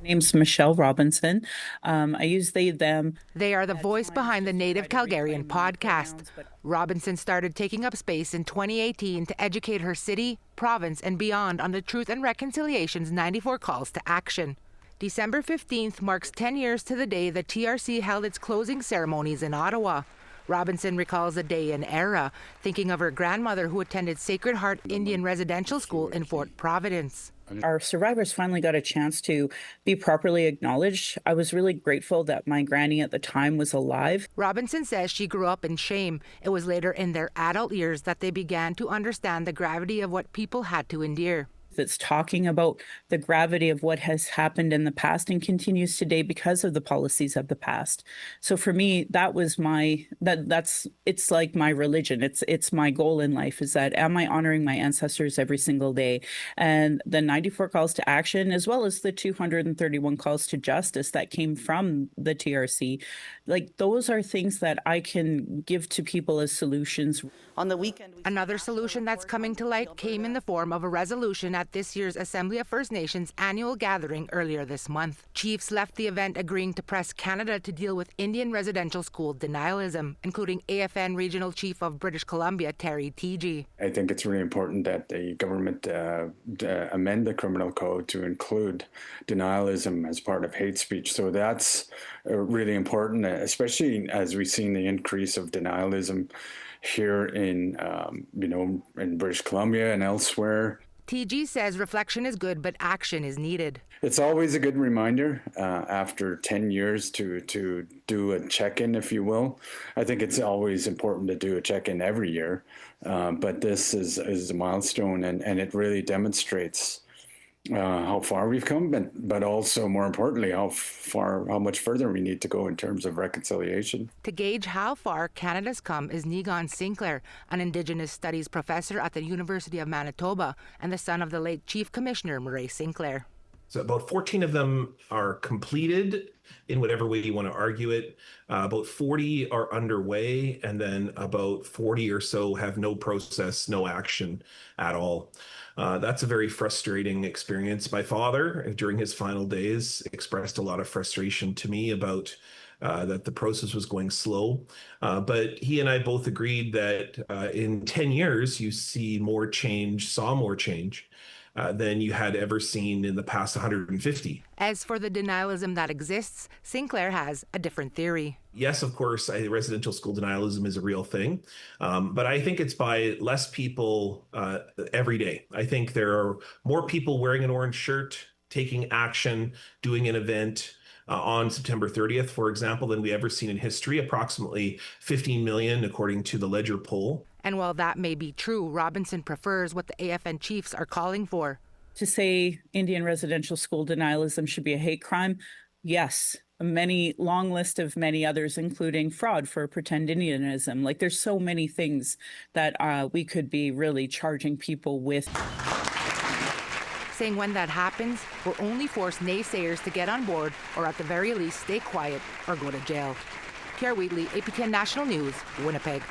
Name's Michelle Robinson. I use they, them. They are the At voice times behind the just to Native try to Calgarian reclaim my podcast. pronouns, but Robinson started taking up space in 2018 to educate her city, province, and beyond on the Truth and Reconciliation's 94 calls to action. December 15th marks 10 years to the day the TRC held its closing ceremonies in Ottawa. Robinson recalls a day in era, thinking of her grandmother who attended Sacred Heart Indian Residential School in Fort Providence. our survivors finally got a chance to be properly acknowledged. I was really grateful that my granny at the time was alive. Robinson says she grew up in shame. It was later in their adult years that they began to understand the gravity of what people had to endure. That's talking about the gravity of what has happened in the past and continues today because of the policies of the past. So for me, that was that's it's like my religion. It's my goal in life is that am I honoring my ancestors every single day? And the 94 calls to action, as well as the 231 calls to justice that came from the TRC, like those are things that I can give to people as solutions. On the weekend, Another solution that's coming to light came in the form of a resolution at this year's Assembly of First Nations annual gathering earlier this month. Chiefs left the event agreeing to press Canada to deal with Indian residential school denialism, including AFN Regional Chief of British Columbia, Terry TG. I think it's really important that the government amend the criminal code to include denialism as part of hate speech. So that's really important, especially as we've seen the increase of denialism here in British Columbia and elsewhere. TG says reflection is good, but action is needed. It's always a good reminder after 10 years to do a check-in, if you will. I think it's always important to do a check-in every year, but this is a milestone, and it really demonstrates how far we've come, but also more importantly, how much further we need to go in terms of reconciliation. To gauge how far Canada's come is Negon Sinclair, an Indigenous Studies professor at the University of Manitoba and the son of the late Chief Commissioner Murray Sinclair. So about 14 of them are completed in whatever way you want to argue it. About 40 are underway, and then about 40 or so have no process, no action at all. That's a very frustrating experience. My father, during his final days, expressed a lot of frustration to me about that the process was going slow. But he and I both agreed that in 10 years, you saw more change than you had ever seen in the past 150. As for the denialism that exists, Sinclair has a different theory. Yes, of course, residential school denialism is a real thing, but I think it's by less people every day. I think there are more people wearing an orange shirt, taking action, doing an event on September 30th, for example, than we ever seen in history, approximately 15 million, according to the Ledger poll. And while that may be true, Robinson prefers what the AFN chiefs are calling for. To say Indian residential school denialism should be a hate crime, yes. Many long list of many others, including fraud for pretend Indianism. Like there's so many things that we could be really charging people with. Saying when that happens, we'll only force naysayers to get on board or at the very least stay quiet or go to jail. Tiar Wheatle, APTN National News, Winnipeg.